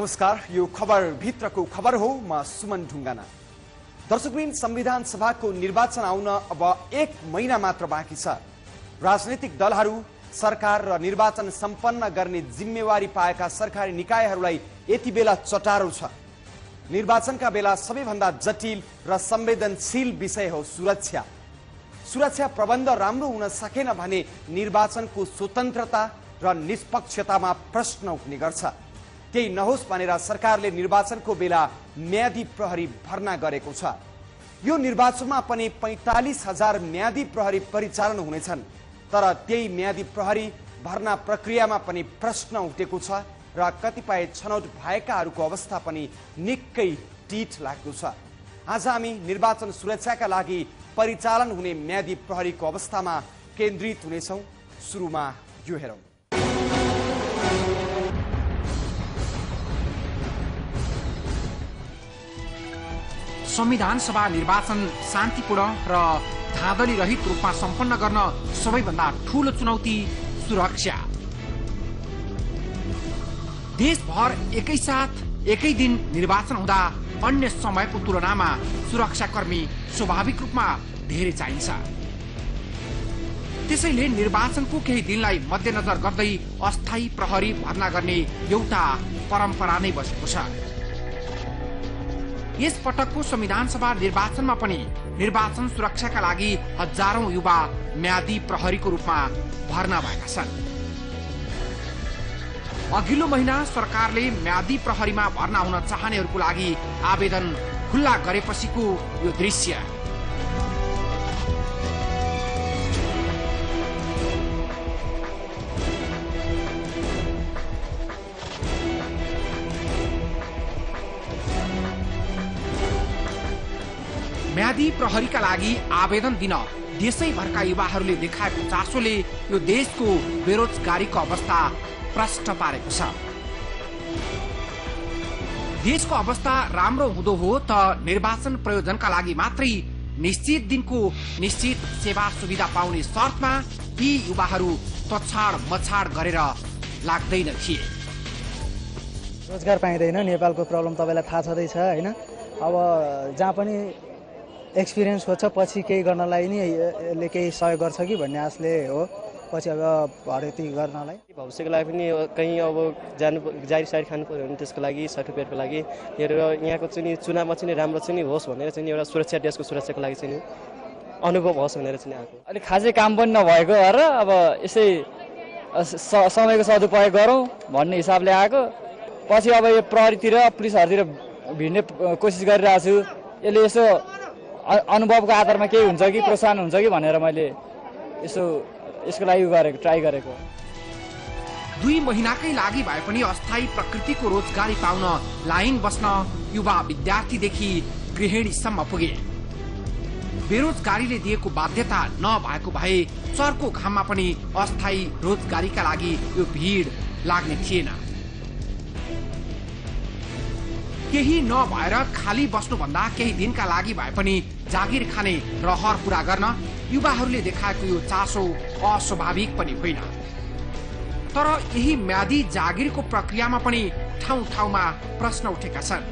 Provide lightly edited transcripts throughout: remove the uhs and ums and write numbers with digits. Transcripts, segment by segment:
नमस्कार, यो खबर भित्रको खबर हो। म सुमन ढुङ्गाना। दर्शकवृन्द, संविधान सभाको निर्वाचन आउन अब 1 महिना मात्र बाँकी छ। राजनीतिक दलहरू, सरकार र निर्वाचन सम्पन्न गर्ने जिम्मेवारी पाएका सरकारी निकायहरूलाई यति बेला चटारो छ। निर्वाचनका बेला सबैभन्दा जटिल र संवेदनशील विषय हो सुरक्षा। सुरक्षा प्रबन्ध राम्रो हुन सकेन भने निर्वाचनको स्वतन्त्रता र निष्पक्षतामा प्रश्न उठ्ने गर्छ। त्यही नहोस् भनेर सरकारले निर्वाचनको बेला म्यादी प्रहरी भर्ना गरेको छ। यो निर्वाचनमा पनि 45,000 म्यादी प्रहरी परिचालन हुनेछन्। तर त्यही म्यादी प्रहरी भर्ना प्रक्रियामा पनि प्रश्न उठेको छ र कतिपय छनौट भएकाहरूको अवस्था पनि निकै टिठ लाग्दो छ। आज हामी निर्वाचन सुरक्षाका लागि परिचालन हुने म्यादी प्रहरीको अवस्थामा केन्द्रित हुनेछौँ। सुरुमा यो हेरौँ। संविधान सभा निर्वाचन शान्तिपूर्ण र धाँधली रहित रूपमा सम्पन्न गर्न सबैभन्दा ठूलो चुनौती सुरक्षा। देशभर एकैसाथ एकै दिन निर्वाचन हुँदा अन्य समयको तुलनामा सुरक्षाकर्मी स्वाभाविक रूपमा धेरै चाहिन्छ। त्यसैले निर्वाचनको केही दिनलाई मध्यनजर गर्दै अस्थायी प्रहरी भर्ना गर्ने एउटा परम्परा नै बसेको छ। यस पटकको संविधान सभा निर्वाचनमा पनि निर्वाचन सुरक्षाका लागि हजारौं युवा म्यादी प्रहरीको रूपमा भर्ना भएका छन्। अघिल्लो महिना सरकारले म्यादी प्रहरीमा भर्ना हुन चाहनेहरूको लागि आवेदन खुल्ला गरेपछिको यो दृश्य। म्यादी प्रहरीका लागि आवेदन दिन देशैभरका युवाहरूले देखाएको चासोले यो देशको बेरोजगारीको अवस्था प्रष्ट पारेको छ। देशको अवस्था राम्रो हुँदो हो त निर्वाचन प्रयोजनका लागि मात्रै निश्चित दिनको निश्चित सेवा सुविधा पाउने शर्तमा यी युवाहरू तछाड मछाड गरेर लाग्दैन थिए। रोजगार पाइँदैन, नेपालको प्रब्लम तपाईँलाई थाहा छँदैछ हैन। अब जहाँ पनि एक्सपिरियन्स खोज्छ, पछि केही गर्नलाई नि यसले केही सहयोग गर्छ कि भन्ने आशले हो। पछि अब भर्ती गर्नलाई भविष्यको लागि पनि कहीँ अब जारी सारी खानु पर्यो भने त्यसको लागि सर्टिफिकेटको लागि यहाँको चाहिँ चुनावमा चाहिँ राम्रो चाहिँ होस् भनेर चाहिँ एउटा सुरक्षा, देशको सुरक्षाको लागि चाहिँ अनुभव होस् भनेर चाहिँ आएको। अलिक खासै काम पनि नभएको भएर अब यसै समयको सदुपयोग गरौँ भन्ने हिसाबले आएको। पछि अब यो प्रहरीतिर पुलिसहरूतिर भिड्ने कोसिस गरिरहेको छु। यसले यसो अनुभवको आधारमा केही हुन्छ कि प्रोत्साहन हुन्छ कि भनेर मैले यसको लागि ट्राई गरेको। 2 महिनाकै लागि भए पनि अस्थायी प्रकृतिको रोजगारी पाउन लाइन बस्न युवा विद्यार्थीदेखि गृहिणीसम्म पुगे। बेरोजगारीले दिएको बाध्यता नभएको भए चर्को घाममा पनि अस्थायी रोजगारीका लागि यो भिड लाग्ने थिएन। केही नभएर खाली बस्नुभन्दा केही दिनका लागि भए पनि जागिर खाने रहर पूरा गर्न युवाहरूले देखाएको यो चासो अस्वाभाविक पनि होइन। तर यही म्यादी जागिरको प्रक्रियामा पनि ठाउँ ठाउँमा प्रश्न उठेका छन्।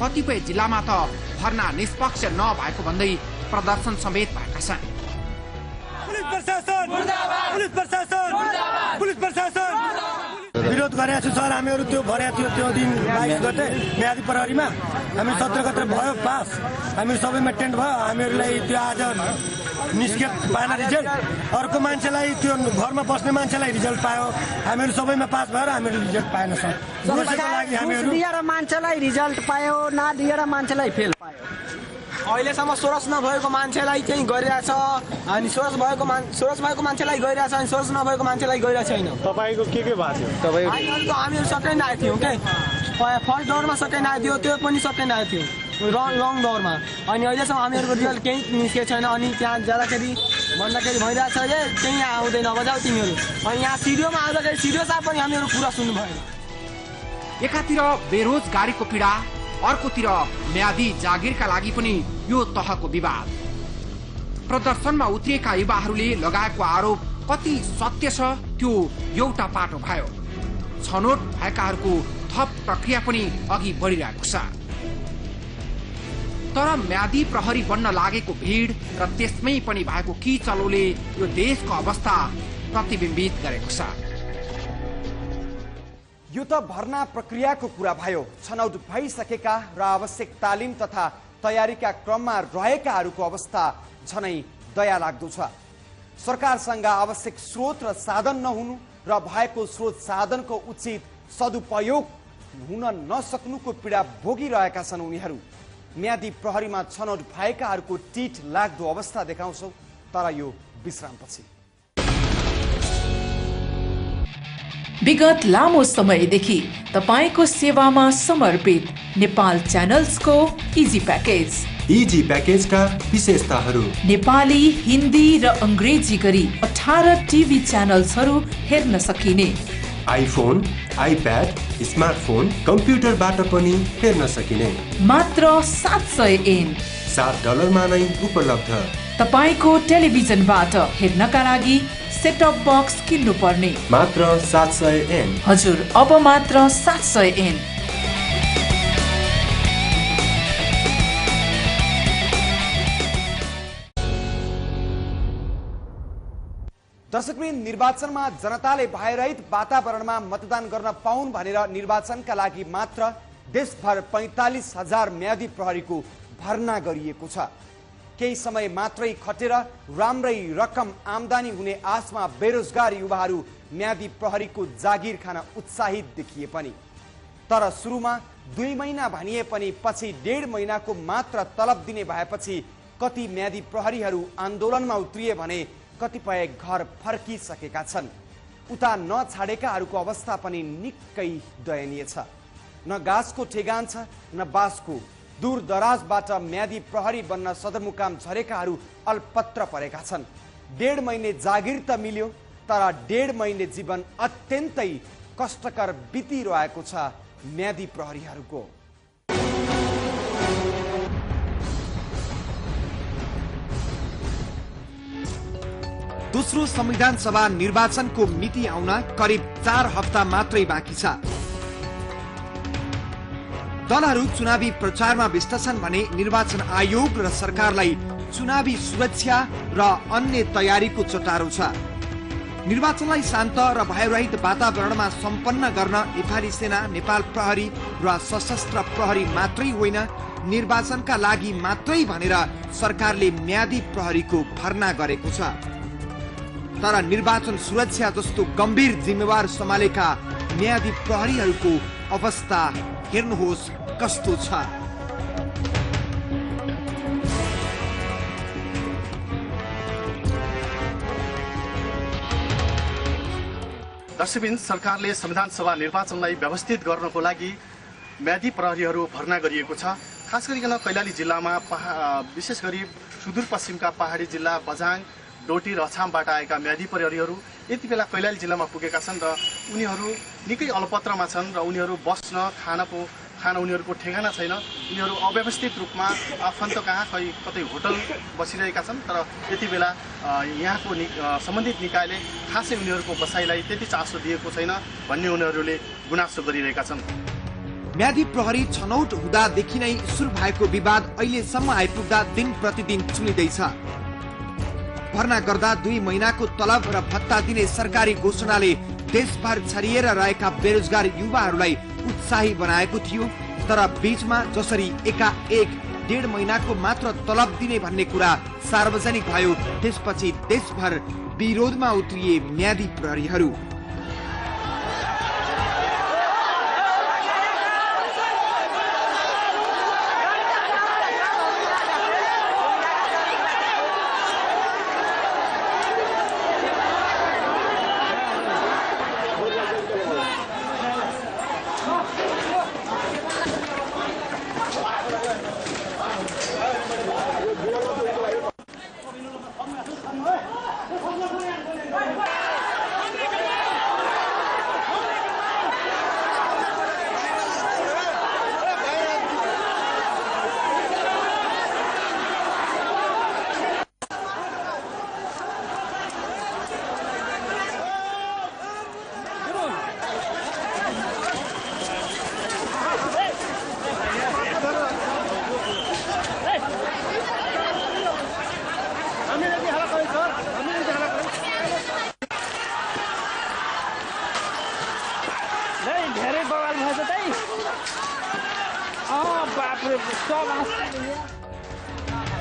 कतिपय जिल्लामा त भर्ना निष्पक्ष नभएको भन्दै प्रदर्शन समेत भएका छन्। विरोध गरेका छु सर। हामीहरू त्यो भरेको थियो त्यो दिन 22 गते म्यादी प्रहरीमा। हामी 17 गते भयो पास। हामीहरू सबैमा टेन्ट भयो। हामीहरूलाई त्यो आज निस्केट पाएन रिजल्ट। अर्को मान्छेलाई त्यो घरमा बस्ने मान्छेलाई रिजल्ट पायो। हामीहरू सबैमा पास भएर हामीहरू रिजल्ट पाएन सर। त्यसको लागि हामीहरू दिएर मान्छेलाई रिजल्ट पायो, नदिएर मान्छेलाई फेल पायो। अहिलेसम्म सोर्स नभएको मान्छेलाई चाहिँ गरिरहेछ अनि सोर्स भएको मान्छेलाई गरिरहेछ अनि सोर्स नभएको मान्छेलाई गरिरहेको छैन। तपाईँको के भएको थियो? तपाईँको हामीहरू सकेन्ड आएको थियौँ के। फर्स्ट दौरमा सकेन्ड आएको थियो, त्यो पनि सकेन्ड आएको थियो लङ दौरमा। अनि अहिलेसम्म हामीहरूको रिजल्ट केही निस्केको छैन। अनि त्यहाँ जाँदाखेरि भन्दाखेरि भइरहेछ जे त्यहीँ आउँदैन बजाऊ तिमीहरू। अनि यहाँ सिडिओमा आउँदाखेरि सिडिओ साहब पनि हामीहरू कुरा सुन्नु भएन। एकातिर बेरोजगारीको पीडा, अर्कोतिर म्यादी जागिरका लागि पनि यो तहको विवाद। प्रदर्शनमा उत्रिएका युवाहरूले लगाएको आरोप कति सत्य छ त्यो एउटा पाटो भयो। छनौट भएकाहरूको थप प्रक्रिया पनि अघि बढिरहेको छ। तर म्यादी प्रहरी बन्न लागेको भिड र त्यसमै पनि भएको किचलोले यो देशको अवस्था प्रतिबिम्बित गरेको छ। यो त भर्ना प्रक्रियाको कुरा भयो। छनौट भइसकेका र आवश्यक तालिम तथा तयारीका क्रममा रहेकाहरूको अवस्था झनै दया लाग्दो छ। सरकारसँग आवश्यक स्रोत र साधन नहुनु र भएको स्रोत साधनको उचित सदुपयोग हुन नसक्नुको पीडा भोगिरहेका छन् उनीहरू। म्यादी प्रहरीमा छनौट भएकाहरूको टिट लाग्दो अवस्था देखाउँछौ, तर यो विश्रामपछि। विगत लामो समयदेखि तपाईको सेवामा समर्पित नेपाल च्यानल्सको इजी प्याकेज। इजी प्याकेजका विशेषताहरू: नेपाली, हिन्दी र अंग्रेजी गरी 18 टिभी च्यानल्सहरू हेर्न सकिने, आइफोन, आइप्याड, स्मार्टफोन, कम्प्युटरबाट पनि हेर्न सकिने, मात्र 700 एन, $7 नै उपलब्ध। तपाईको टेलिभिजनबाट हेर्नका लागि सेटअप बक्स किन्नु पर्ने, मात्र 700 एन। हजुर, अब मात्र 700 एन। दर्शकवृन्द, निर्वाचनमा जनताले भयरहित वातावरणमा मतदान गर्न पाउन् भनेर निर्वाचनका लागि मात्र देशभर 45,000 म्यादी प्रहरीको भर्ना गरिएको छ। केही समय मात्रै खटेर राम्रै रकम आम्दानी हुने आशमा बेरोजगार युवाहरू म्यादी प्रहरीको जागिर खान उत्साहित देखिए पनि, तर सुरुमा 2 महिना भनिए पनि पछि 1.5 महिनाको मात्र तलब दिने भएपछि कति म्यादी प्रहरीहरू आन्दोलनमा उत्रिए भने कतिपय घर फर्किसकेका छन्। उता नछाडेकाहरूको अवस्था पनि निकै दयनीय छ। न गाँसको ठेगान छ न बाँसको। दूर दराजबाट म्यादी प्रहरी बन्न सदरमुकाम झरेकाहरू अल्पत्र परेका छन्। 1.5 महिने जागिर त मिल्यो, तर 1.5 महिने जीवन अत्यन्तै कष्टकर बितिरहेको छ म्यादी प्रहरीहरूको। दोस्रो संविधान सभा निर्वाचनको मिति आउन करिब 4 हप्ता मात्रै बाँकी छ। दलहरू चुनावी प्रचारमा व्यस्त छन् भने निर्वाचन आयोग र सरकारलाई चुनावी सुरक्षा र अन्य तयारीको चटारो छ। निर्वाचनलाई शान्त र भयरहित वातावरणमा सम्पन्न गर्न नेपाली सेना, नेपाल प्रहरी र सशस्त्र प्रहरी मात्रै होइन, निर्वाचनका लागि मात्रै भनेर सरकारले म्यादी प्रहरीको भर्ना गरेको छ। तर निर्वाचन सुरक्षा जस्तो गम्भीर जिम्मेवार सम्हालेका म्यादी प्रहरीहरूको अवस्था हेर्नुहोस् कस्तो छ। दर्शकवृन्द, सरकारले संविधान सभा निर्वाचनलाई व्यवस्थित गर्नको लागि म्यादी प्रहरीहरू भर्ना गरिएको छ। खास गरिकन कैलाली जिल्लामा विशेष गरी सुदूरपश्चिमका पहाडी जिल्ला बझाङ, डोटी र अछामबाट आएका म्यादी प्रहरीहरू यति बेला कैलाली जिल्लामा पुगेका छन् र उनीहरू निकै अल्पत्रमा छन् र उनीहरू बस्न खान उनीहरूको ठेगाना छैन। उनीहरू अव्यवस्थित रूपमा आफन्त कहाँ कतै होटल बसिरहेका छन्। तर यति बेला यहाँको सम्बन्धित निकायले खासै उनीहरूको बसाइलाई त्यति चासो दिएको छैन भन्ने उनीहरूले गुनासो गरिरहेका छन्। म्यादी प्रहरी छनौट हुँदादेखि नै सुरु भएको विवाद अहिलेसम्म आइपुग्दा दिन प्रतिदिन चुलिँदैछ। भर्ना गर्दा 2 महिनाको तलब र भत्ता दिने सरकारी घोषणाले देशभर छरिएर रहेका बेरोजगार युवाहरूलाई उत्साही बनाएको थियो। तर बीचमा जसरी एकाएक 1.5 महिनाको मात्र तलब दिने भन्ने कुरा सार्वजनिक भयो, त्यसपछि देशभर विरोधमा उत्रिए म्यादी प्रहरीहरू।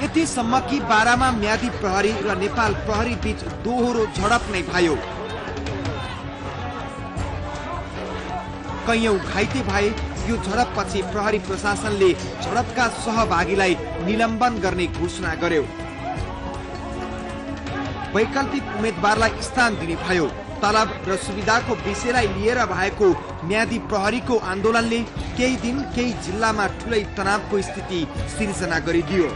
यतिसम्म कि बारामा म्यादी प्रहरी र नेपाल प्रहरी बीच दोहोरो झडप नै भयो। कैयौं घाइते भए। यो झडपपछि प्रहरी प्रशासनले झडपका सहभागीलाई निलम्बन गर्ने घोषणा गर्यो। वैकल्पिक उम्मेदवारलाई स्थान दिने भयो। तलब र सुविधाको विषयलाई लिएर भएको म्यादी प्रहरीको आन्दोलनले केही दिन केही जिल्लामा ठूलै तनावको स्थिति सिर्जना गरिदियो।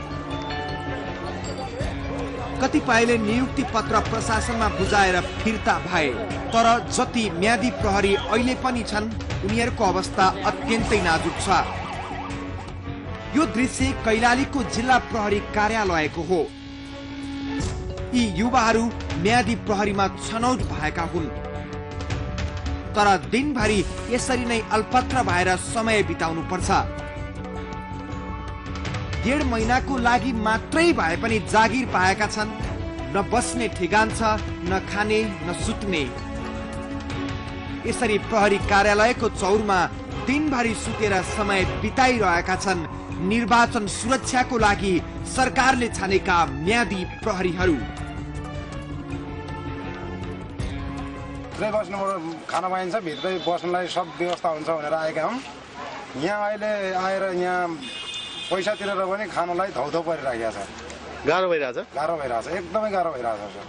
कतिपयले नियुक्ति पत्र प्रशासनमा बुझाएर फिर्ता भए। तर जति म्यादी प्रहरी अहिले पनि छन् उनीहरूको अवस्था अत्यन्तै नाजुक छ। यो दृश्य कैलालीको जिल्ला प्रहरी कार्यालयको हो। यी युवाहरू म्यादी प्रहरीमा छनौट भएका हुन्। तर दिनभरि यसरी नै अल्पत्र भएर समय बिताउनु पर्छ। 1.5 महिनाको लागि मात्रै भए पनि जागिर पाएका छन्। न बस्ने ठेगान छ, न खाने, न सुत्ने। यसरी प्रहरी कार्यालयको चौरमा दिनभरि सुतेर समय बिताइरहेका छन् निर्वाचन सुरक्षाको लागि सरकारले छानेका म्यादी प्रहरीहरू। भित्रै बस्नुबाट खाना पाइन्छ, भित्रै बस्नलाई सब व्यवस्था हुन्छ भनेर आएका हौँ। यहाँ अहिले आएर यहाँ पैसा तिरेर पनि खानलाई धौधौ परिराखेको छ। गाह्रो भइरहेछ? गाह्रो भइरहेछ, एकदमै गाह्रो भइरहेछ सर।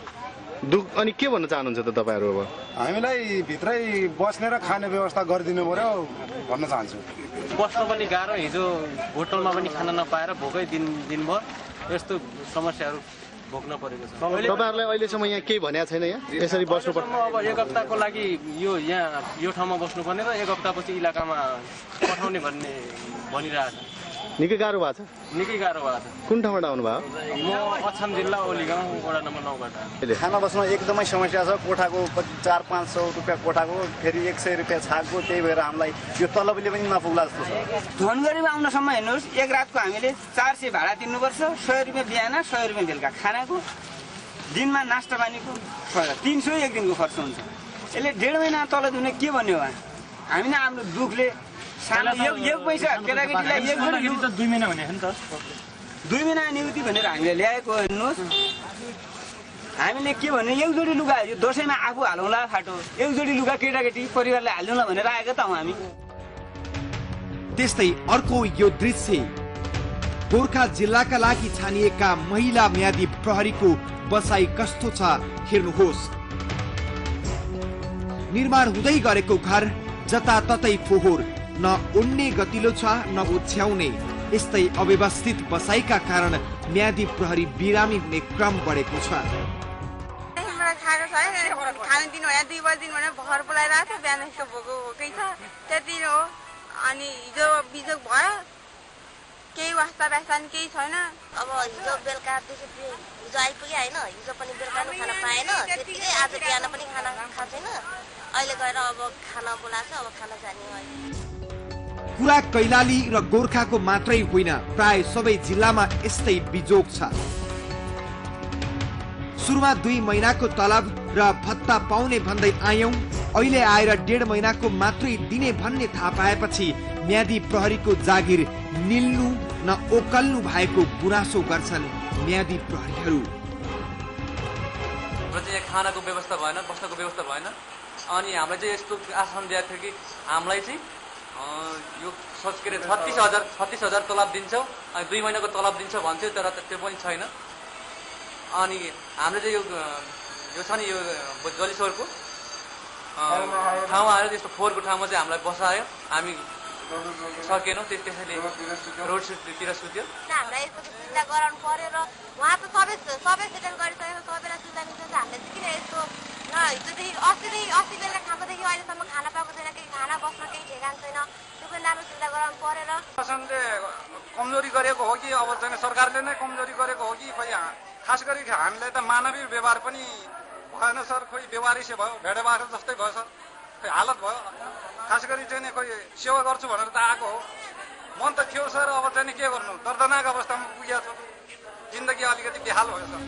अनि के भन्न चाहनुहुन्छ त तपाईँहरू? अब हामीलाई भित्रै बस्ने र खाने व्यवस्था गरिदिनु पर्यो भन्न चाहन्छु। बस्न पनि गाह्रो, हिजो होटलमा पनि खाना नपाएर भोकै दिनभर यस्तो समस्याहरू भोग्न परेको छ। तपाईँहरूलाई अहिलेसम्म यहाँ केही भनेको छैन? यहाँ यसरी बस्नुपर्छ? अब 1 हप्ताको लागि यो ठाउँमा बस्नुपर्ने र 1 हप्तापछि इलाकामा पठाउने भन्ने भनिरहेको छ। निकै गाह्रो भएको छ? निकै गाह्रो भएको छ। कुन ठाउँबाट आउनुभयो? म अछाम जिल्ला ओलीगाउँ वडा नम्बर 9 बाट। खाना बस्न एकदमै समस्या छ। कोठाको 400-500 रुपियाँ कोठाको, फेरि 100 रुपियाँ छाकको। त्यही भएर हामीलाई यो तलबले पनि नपुग्ला जस्तो छ। धनगढीमा आउनसम्म हेर्नुहोस्, एक रातको हामीले 400 भाडा तिर्नुपर्छ। 100 रुपियाँ बिहान, 100 रुपियाँ बेलुका खानाको, दिनमा नास्ता पानीको 300 एक दिनको खर्च हुन्छ। यसले 1.5 महिना तलब दिने के भन्यो हामी नै हाम्रो दुखले एक पैसा केटाकेटीलाई 2 महिना भने नि त 2 महिना नियुक्ति भनेर हामीले ल्याएको हेर्नुहोस्। हामीले के भन्ने, एक जोडी लुगा यो दसैँमा आफू हालौँला फाटो, एक जोडी लुगा केटाकेटी परिवारलाई हाल्दैनौँ भनेर आएको त हौँ हामी। त्यस्तै अर्को यो दृश्य गोर्खा जिल्लाका लागि छानिएका महिला म्यादी प्रहरीको बसाई कस्तो छ हेर्नुहोस्। निर्माण हुँदै गरेको घर जताततै फोहोर, न उड्ने गतिलो छ न ओछ्याउने। यस्तै अव्यवस्थित बसाइका कारण म्यादी प्रहरी बिरामी हुने क्रम बढेको छ। खाना दिनु भयो 2 बजेदेखि भने भर बोलाइरहेको थियो, बिहान यस्तो भोकै छ त्यति हो। अनि हिजो बिजोग भयो, केही वास्ता व्यवस्था नि केही छैन। अब हिजो बेलुका हिजो आइपुग्यो होइन, हिजो पनि बेलुका खाना पाएन, त्यतिकै आज बिहान पनि खाना खाएको छैन। अहिले गएर अब खाना बोलाएको, अब खाना जाने अहिले। कुरा कैलाली र गोर्खाको मात्रै होइन, प्राय सबै जिल्लामा यस्तै बिजोग छ। सुरुमा 2 महिनाको तलब र भत्ता पाउने भन्दै आयौं, अहिले आएर 1.5 महिनाको मात्रै दिने भन्ने थाहा पाएपछि म्यादी प्रहरीको जागिर निल्नु न ओकल्नु भएको गुनासो गर्छन् म्यादी प्रहरीहरू। खानाको व्यवस्था भएन, बस्नको व्यवस्था भएन। अनि हामीलाई चाहिँ यस्तो आश्वासन दिएको थियो कि हामीलाई चाहिँ यो सोच के अरे 36,000 तलब दिन्छौँ, अनि 2 महिनाको तलब दिन्छौँ भन्थ्यो, तर त्यो पनि छैन। अनि हामीले चाहिँ यो छ नि यो जलेश्वरको ठाउँमा आएर त्यस्तो फोहोरको ठाउँमा चाहिँ हामीलाई बसायो, हामी सकेनौँ। त्यसैले रोड तिर सुत्यो। हामीलाई यस्तो सुविधा गराउनु पर्यो र उहाँ त सबै सेटल गरिसकेको, सबैलाई सुविधा दिन्छ। हामीले चाहिँ किन यस्तो न हिजोदेखि अस्ति बेलुका खाँदादेखि अहिलेसम्म खाना पाएको छैन, केही खाना बस्न केही ठेगान छैन। त्यो पनि राम्रो सुविधा गराउनु पर्यो र शासनले कमजोरी गरेको हो कि अब चाहिँ सरकारले नै कमजोरी गरेको हो कि खोइ। खास गरी हामीलाई त मानवीय व्यवहार पनि भएन सर, खोइ व्यवहारिसे भयो, भेडेबार जस्तै भयो सर, खोइ हालत भयो। खास गरी चाहिँ खोइ सेवा गर्छु भनेर त आएको हो, मन त थियो सर। अब चाहिँ के गर्नु, दर्दनाक अवस्थामा पुगेको छ, जिन्दगी अलिकति बेहाल भयो सर।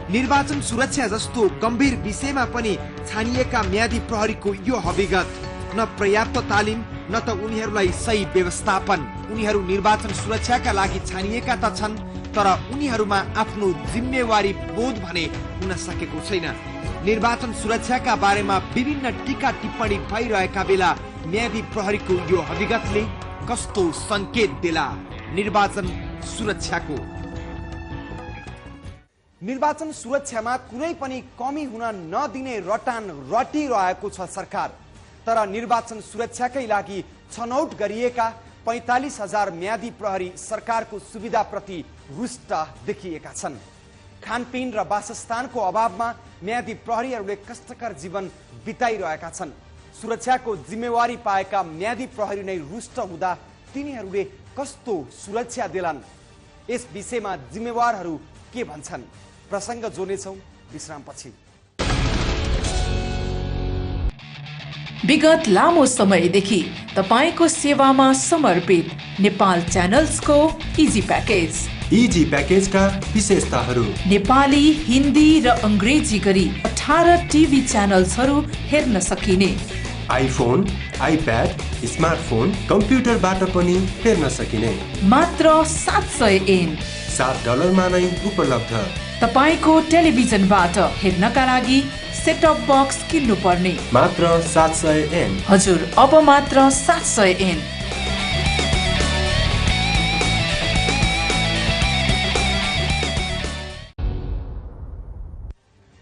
निर्वाचन सुरक्षा जस्तो गम्भीर विषयमा पनि छानिएका म्यादी प्रहरीको यो हविगत, न पर्याप्त तालिम न त उनीहरूलाई सही व्यवस्थापन। उनीहरू निर्वाचन सुरक्षाका लागि छानिएका त छन्, तर उनीहरूमा आफ्नो जिम्मेवारी बोध भने हुन सकेको छैन। निर्वाचन सुरक्षाका बारेमा विभिन्न टीका टिप्पणी भइरहेका बेला म्यादी प्रहरीको यो हकीकतले कस्तो संकेत देला निर्वाचन सुरक्षाको? निर्वाचन सुरक्षामा कुनै पनि कमी हुन नदिने रटान रटिरहेको छ सरकार। तर निर्वाचन सुरक्षाकै लागि छनौट गरिएका 45,000 म्यादी प्रहरी सरकारको सुविधाप्रति रुष्ट देखिएका छन्। खानपिन र वासस्थानको अभावमा म्यादी प्रहरीहरूले कष्टकर जीवन बिताइरहेका छन्। सुरक्षाको जिम्मेवारी पाएका म्यादी प्रहरी नै रुष्ट हुँदा तिनीहरूले कस्तो सुरक्षा देलान्? यस विषयमा जिम्मेवारहरू के भन्छन्? प्रसङ्ग जोड्नेछौँ विश्रामपछि। विगत लामो समयदेखि तपाईको सेवामा समर्पित नेपाल च्यानल्सको इजी प्याकेज। इजी प्याकेजका विशेषताहरू: नेपाली, हिन्दी र अंग्रेजी गरी 18 टिभी च्यानल्सहरू हेर्न सकिने, आइफोन, आइप्याड, स्मार्टफोन, कम्प्युटरबाट पनि हेर्न सकिने, मात्र 700 एन $7 नै उपलब्ध। तपाईको टेलिभिजनबाट हेर्नका लागि सेटअप बक्स किन्नु पर्ने, मात्र 700 एन। हजुर, अब मात्र 700 एन।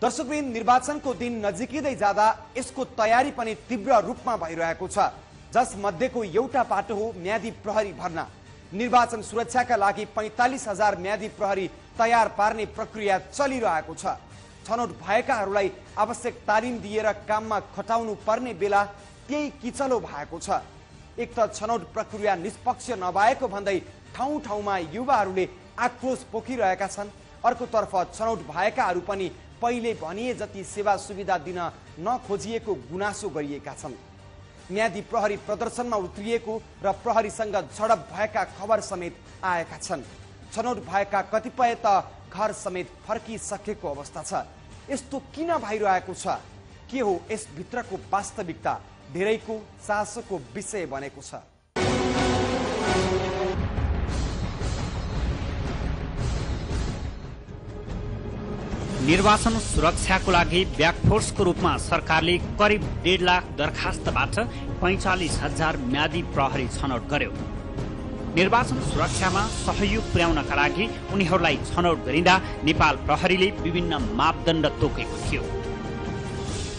दर्शकवृन्द, निर्वाचनको दिन नजिकिँदै जाँदा यसको तयारी पनि तीव्र रूपमा भइरहेको छ, जस मध्येको एउटा पाटो हो म्यादी प्रहरी भर्ना। निर्वाचन सुरक्षाका लागि 45,000 म्यादी प्रहरी तयार पार्ने प्रक्रिया चलिरहेको छ। छनौट भएकाहरूलाई आवश्यक तालिम दिएर काममा खटाउनु पर्ने बेला त्यही किचलो भएको छ। एक त छनौट प्रक्रिया निष्पक्ष नभएको भन्दै ठाउँ ठाउँमा युवाहरूले आक्रोश पोखिरहेका छन्, अर्कोतर्फ छनौट भएकाहरू पनि पहिले भनिए जति सेवा सुविधा दिन नखोजिएको गुनासो गरिएका छन्। म्यादी प्रहरी प्रदर्शनमा उत्रिएको र प्रहरीसँग झडप भएका खबर समेत आएका छन्। छनौट भएका कतिपय त घर समेत फर्किसकेको अवस्था छ। यस्तो किन भइरहेको छ? के हो यस भित्रको वास्तविकता? धेरैको चासोको विषय बनेको छ। निर्वाचन सुरक्षाको लागि ब्याकफोर्सको रूपमा सरकारले करिब 1.5 लाख दरखास्तबाट 45,000 म्यादी प्रहरी छनौट गर्यो। निर्वाचन सुरक्षामा सहयोग पुर्याउनका लागि उनीहरूलाई छनौट गरिँदा नेपाल प्रहरीले विभिन्न मापदण्ड तोकेको थियो।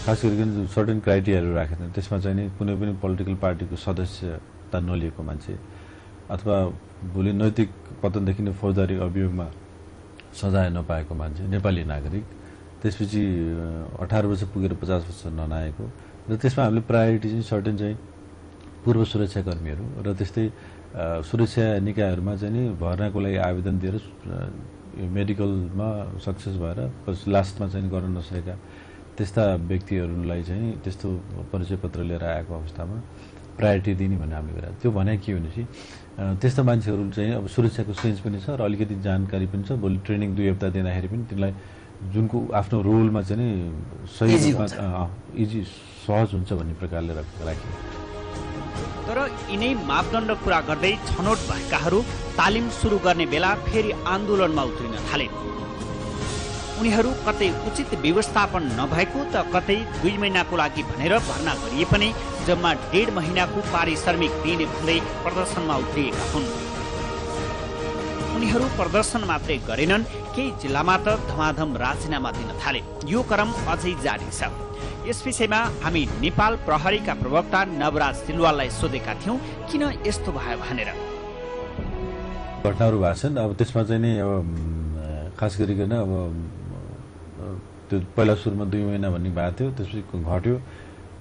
खास गरी सर्टेन क्राइटेरियाहरू राखेका छन्। त्यसमा चाहिँ नि कुनै पनि पोलिटिकल पार्टीको सदस्यता नलिएको मान्छे अथवा भोलि नैतिक पतनदेखि नै फौजदारी अभियोगमा सजाय नपाएको मान्छे, नेपाली नागरिक, त्यसपछि 18 वर्ष पुगेर 50 वर्ष ननाएको, र त्यसमा हामीले प्रायोरिटी चाहिँ सर्टेन चाहिँ पूर्व सुरक्षाकर्मीहरू र त्यस्तै सुरक्षा निकायहरूमा चाहिँ नि भर्नाको लागि आवेदन दिएर मेडिकलमा सक्सेस भएर लास्टमा चाहिँ गर्न नसकेका त्यस्ता व्यक्तिहरूलाई चाहिँ त्यस्तो परिचय पत्र लिएर आएको अवस्थामा प्रायोरिटी दिने भन्ने हामीले गरेका। त्यो भने के भनेपछि त्यस्ता मान्छेहरू चाहिँ अब सुरक्षाको सेन्स पनि छ र अलिकति जानकारी पनि छ। भोलि ट्रेनिङ 2 हप्ता दिँदाखेरि पनि तिनलाई जुनको आफ्नो रोलमा चाहिँ नि सही रूपमा इजी सहज हुन्छ भन्ने प्रकारले राखियो। तर यिनै मापदण्ड पूरा गर्दै छनौट भएकाहरू तालिम सुरु गर्ने बेला फेरि आन्दोलनमा उत्रिन थाले। उनीहरू कतै उचित व्यवस्थापन नभएको त कतै 2 महिनाको लागि भनेर भर्ना गरिए पनि जम्मा 1.5 महिनाको पारिश्रमिक दिने भन्दै प्रदर्शनमा उत्रिएका हुन्। उनीहरू प्रदर्शन मात्रै गरेनन्, केही जिल्लामा त धमाधम राजीनामा दिन थाले। यो क्रम अझै जारी छ। यस विषयमा हामी नेपाल प्रहरीका प्रवक्ता नवराज सिलवाललाई सोधेका थियौं किन यस्तो भयो भनेर। घटनाहरू भएको छन्। अब त्यसमा चाहिँ नि अब खास गरिकन अब त्यो पहिला सुरुमा 2 महिना भन्ने भएको थियो, त्यसपछि घट्यो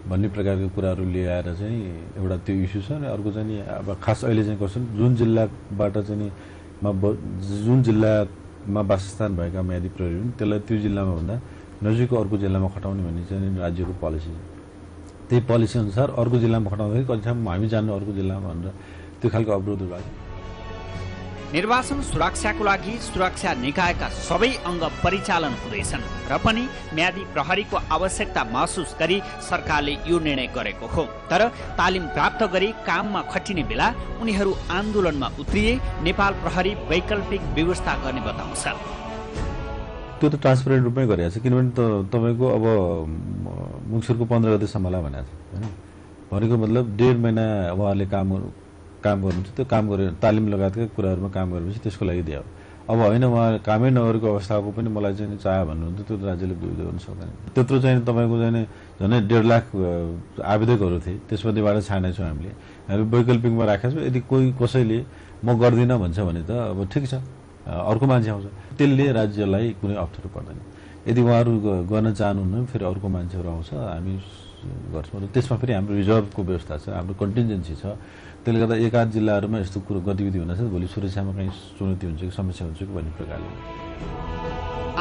भन्ने प्रकारको कुराहरू ल्याएर चाहिँ एउटा त्यो इस्यु छ। अनि अर्को चाहिँ नि अब खास अहिले चाहिँ कस्तो जुन जिल्लाबाट चाहिँ नि जुन जिल्लामा वासस्थान भएका म्यादी प्रहरी हुन् त्यसलाई त्यो जिल्लामा भन्दा नजिकको अर्को जिल्लामा खटाउने भन्ने चाहिँ राज्यको पोलिसी छ। त्यही पोलिसी अनुसार अर्को जिल्लामा खटाउँदाखेरि कति ठाउँमा हामी जान्नु अर्को जिल्लामा भनेर त्यो खालको अवरोध भएको। निर्वाचन सुरक्षाको लागि सुरक्षा निकायका सबै अङ्ग परिचालन हुँदैछन् र पनि म्यादी प्रहरीको आवश्यकता महसुस गरी सरकारले यो निर्णय गरेको हो। तर तालिम प्राप्त गरी काममा खटिने बेला उनीहरू आन्दोलनमा उत्रिए नेपाल प्रहरी वैकल्पिक व्यवस्था गर्ने बताउँछ। त्यो त ट्रान्सपेरेन्ट रूपमै गरिएको छ, किनभने तपाईँको अब मुक्सुरको 15 गतेसम्मलाई भनेको छ होइन। भनेको मतलब 1.5 महिना उहाँहरूले काम गर्नुहुन्छ, त्यो काम गरे तालिम लगायतका कुराहरूमा काम गरेपछि त्यसको लागि दियो। अब होइन उहाँ कामै नगरेको अवस्थाको पनि मलाई चाहिँ चाह्यो भन्नुहुन्छ, त्यो राज्यले गर्न सक्दैन। त्यत्रो चाहिँ तपाईँको चाहिँ झन् 1.5 लाख आवेदकहरू थिए, त्यसमध्येबाट छानेछौँ हामीले वैकल्पिकमा राखेका छौँ। यदि कोही कसैले म गर्दिनँ भन्छ भने त अब ठिक छ, अर्को मान्छे आउँछ, त्यसले राज्यलाई कुनै अप्ठ्यारो पर्दैन। यदि उहाँहरू गर्न चाहनुहुन्न फेरि अर्को मान्छेहरू आउँछ, हामी गर्छौँ। र त्यसमा फेरि हाम्रो रिजर्भको व्यवस्था छ, हाम्रो कन्टिन्जेन्सी छ। त्यसले गर्दा एकाध जिल्लाहरूमा यस्तो कुरो गतिविधि हुन सक्छ, भोलि सुरक्षामा कहीँ चुनौती हुन्छ कि समस्या हुन्छ कि भन्ने प्रकारले।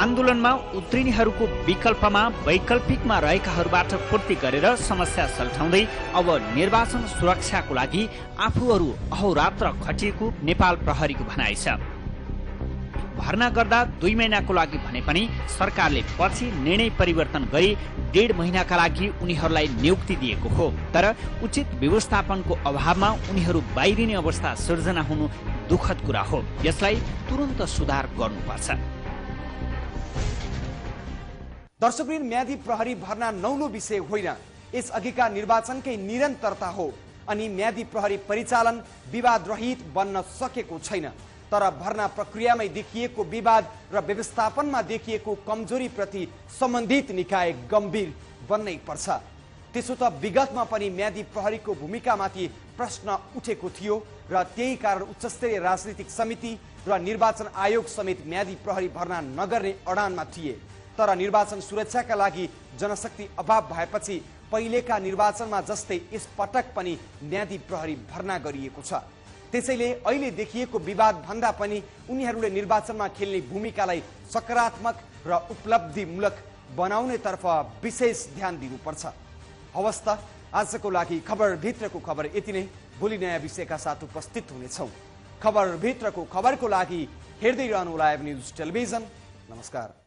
आन्दोलनमा उत्रिनेहरूको विकल्पमा वैकल्पिकमा रहेकाहरूबाट पूर्ति गरेर समस्या सल्झाउँदै अब निर्वाचन सुरक्षाको लागि आफूहरू अहोरात्र खटिएको नेपाल प्रहरीको भनाइ छ। भर्ना गर्दा 2 महिनाको लागि भने पनि सरकारले पछि निर्णय परिवर्तन गरी 1.5 महिनाका लागि उनीहरूलाई नियुक्ति दिएको हो। तर उचित व्यवस्थापनको अभावमा उनीहरू बाहिरिने अवस्था सिर्जना हुनु दुःखद कुरा हो। यसलाई तुरन्त सुधार गर्नुपर्छ। दर्शकवृन्द, म्यादी प्रहरी भर्ना नौलो विषय होइन, यस अघिका निर्वाचनकै निरन्तरता हो। अनि म्यादी प्रहरी परिचालन विवाद रहित बन्न सकेको छैन। तर भर्ना प्रक्रियामै देखिएको विवाद र व्यवस्थापनमा देखिएको कमजोरीप्रति सम्बन्धित निकाय गम्भीर बन्नै पर्छ। त्यसो त विगतमा पनि म्यादी प्रहरीको भूमिकामाथि प्रश्न उठेको थियो र त्यही कारण उच्चस्तरीय राजनीतिक समिति र निर्वाचन आयोग समेत म्यादी प्रहरी भर्ना नगर्ने अडानमा थिए। तर निर्वाचन सुरक्षाका लागि जनशक्ति अभाव भएपछि पहिलेका निर्वाचनमा जस्तै यस पटक पनि म्यादी प्रहरी भर्ना गरिएको छ। त्यसैले अहिले देखिएको विवाद भन्दा पनि उनीहरूले निर्वाचनमा खेल्ने भूमिकालाई सकारात्मक र उपलब्धिमूलक बनाउनेतर्फ विशेष ध्यान दिनुपर्छ। हवस् त, आजको लागि खबरभित्रको खबर यति नै। भोलि नयाँ विषयका साथ उपस्थित हुनेछौँ। खबरभित्रको खबरको लागि हेर्दै रहनु लाइभ न्युज टेलिभिजन। नमस्कार।